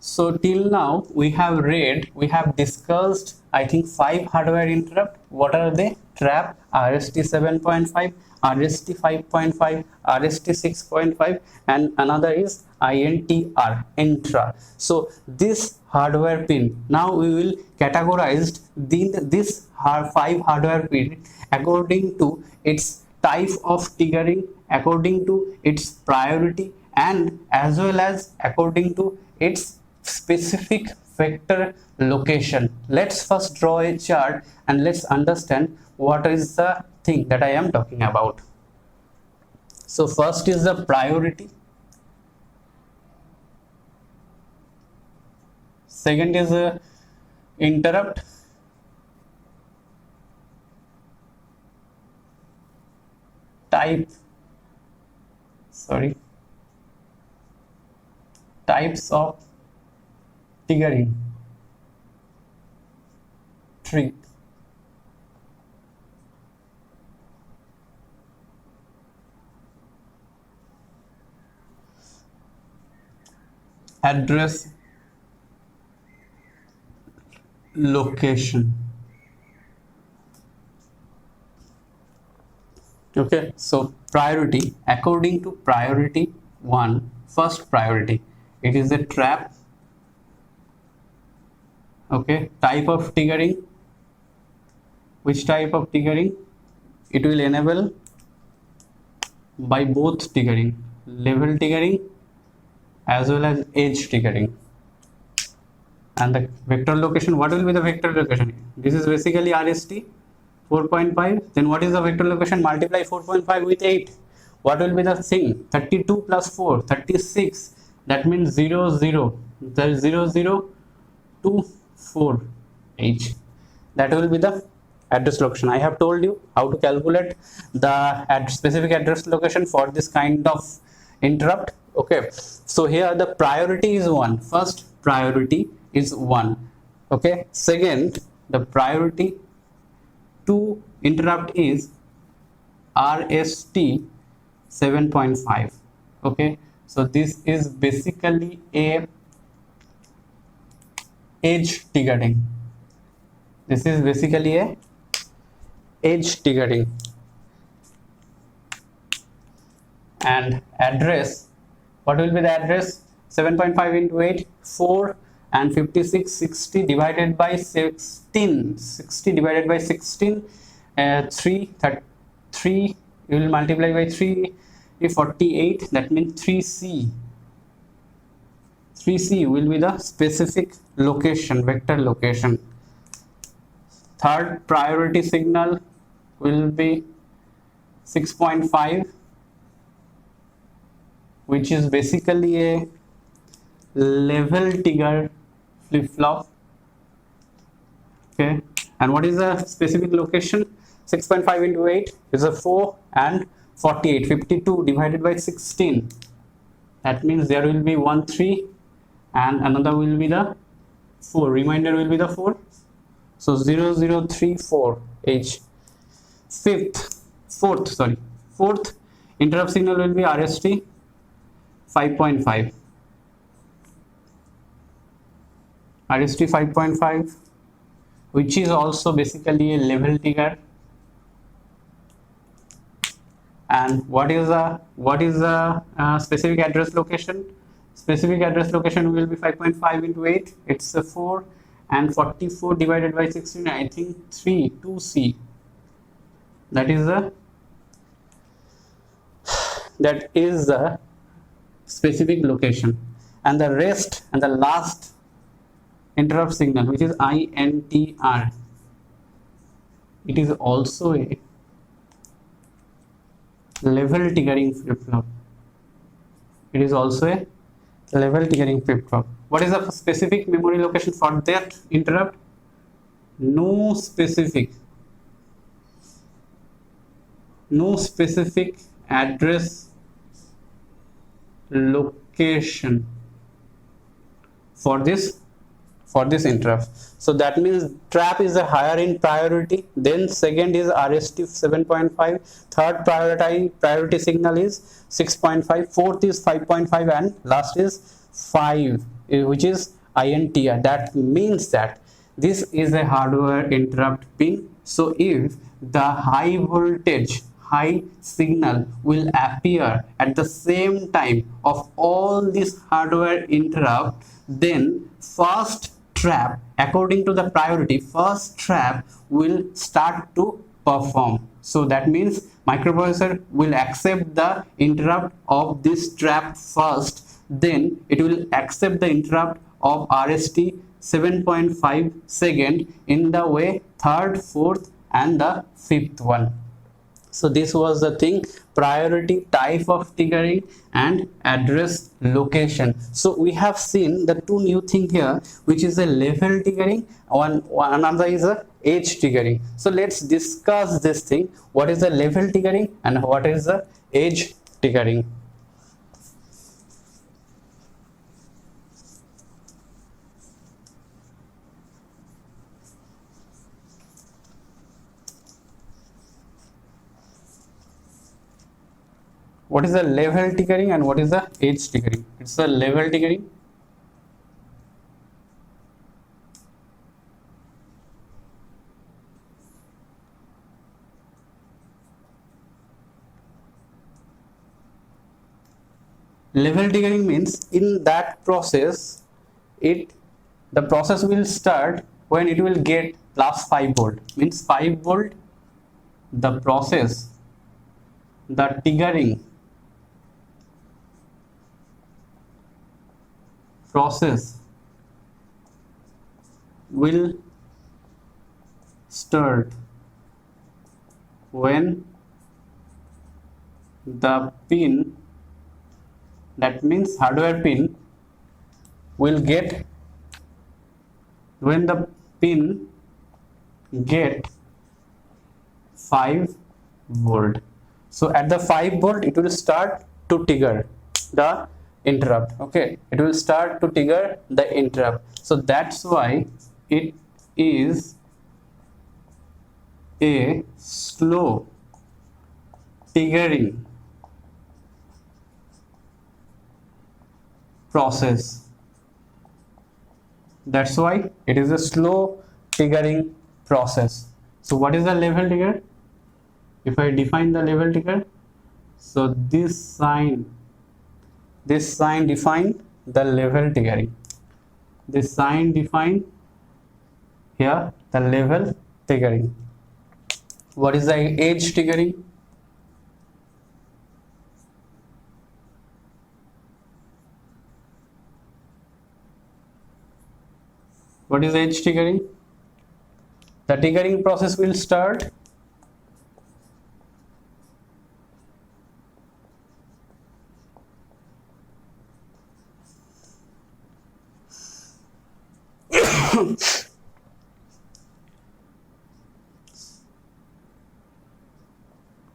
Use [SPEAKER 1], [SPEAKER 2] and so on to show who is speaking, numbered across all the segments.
[SPEAKER 1] So till now we have read, we have discussed, I think, 5 hardware interrupt. What are they? Trap, RST 7.5, RST 5.5, RST 6.5, and another is INTR, intra. So this hardware pin, now we will categorize this 5 hardware pin according to its type of triggering, according to its priority, and as well as according to its specific vector location. Let's first draw a chart and let's understand what is the thing that I am talking about. So first is the priority, second is interrupt, types of triggering, tree, address location. Okay, so priority, according to priority 1, first priority, it is a trap. Okay, type of triggering, which type of triggering? It will enable by both triggering, level triggering as well as edge triggering. And the vector location, what will be the vector location? This is basically RST 4.5. Then what is the vector location? Multiply 4.5 with 8. What will be the thing? 32 plus 4, 36. That means 0, 0. There is 0, 0, 2, 4 H. That will be the address location. I have told you how to calculate the specific address location for this kind of interrupt. Okay, so here the priority is 1. First priority is 1. Okay, second, the priority to interrupt is RST 7.5. Okay, so this is basically a edge triggering. This is basically a edge triggering. And address, what will be the address? 7.5 into 8, 4, and 56, 60 divided by 16, 60 divided by 16, 3, you will multiply by 3, 48, that means 3C. 3C will be the specific location, vector location. Third priority signal will be 6.5, which is basically a level trigger flip-flop. Okay, and what is the specific location? 6.5 into 8 is a 4, and 48, 52 divided by 16, that means there will be 1, 3, and another will be the 4, remainder will be the 4. So 0, 0, 3, 4 H. Fourth interrupt signal will be RST 5.5. RST 5.5, which is also basically a level trigger. And what is the specific address location? Specific address location will be 5.5 into 8. It's a 4, and 44 divided by 16. I think 2C. That is the specific location. And the rest and the last interrupt signal, which is INTR, it is also a level triggering flip-flop. It is also a level triggering flip-flop. What is the specific memory location for that interrupt? No specific address location for this interrupt. So that means trap is a higher in priority, then second is RST 7.5, third priority signal is 6.5, fourth is 5.5, and last is 5, which is INTR. That means that this is a hardware interrupt pin. So if the high voltage, high signal will appear at the same time of all these hardware interrupt, then first trap, according to the priority, first trap will start to perform. So that means microprocessor will accept the interrupt of this trap first, then it will accept the interrupt of RST 7.5 second in the way third, fourth and the fifth one. So this was the thing, priority, type of triggering and address location. So we have seen the two new thing here, which is a level triggering, another is a edge triggering. So let's discuss this thing, what is the level triggering and what is the edge triggering. What is the level triggering and what is the edge triggering? It's the level triggering. Level triggering means in that process, the process will start when it will get plus 5 volt. Means 5 volt, the process, the triggering process will start when the pin, that means hardware pin, will get, when the pin get 5 volt. So at the 5 volt it will start to trigger the interrupt. Okay, it will start to trigger the interrupt. So that's why it is a slow triggering process. That's why it is a slow triggering process. So what is the level trigger? If I define the level trigger, so this sign define the level triggering. This sign define here the level triggering. What is the edge triggering? What is edge triggering? The triggering process will start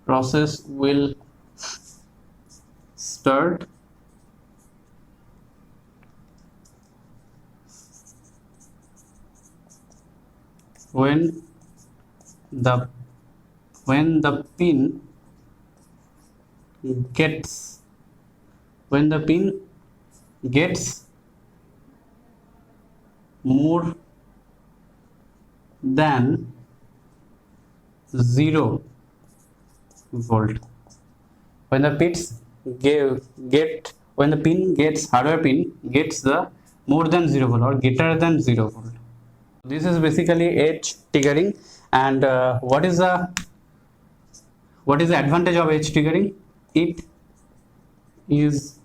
[SPEAKER 1] process will start when the pin gets, when the pin gets more than 0 volt. When the pins when the pin gets, hardware pin gets the more than 0 volt or greater than 0 volt. This is basically edge triggering. And what is the advantage of edge triggering? It is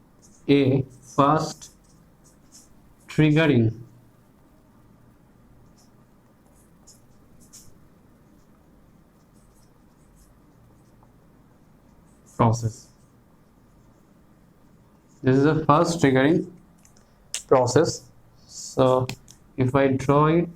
[SPEAKER 1] a fast triggering process. This is the first triggering process. So if I draw it,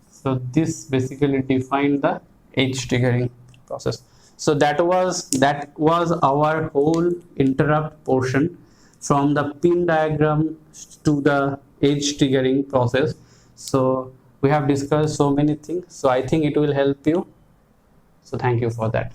[SPEAKER 1] so this basically defined the edge triggering process. So that was our whole interrupt portion, from the pin diagram to the edge triggering process. So we have discussed so many things, so I think it will help you. So thank you for that.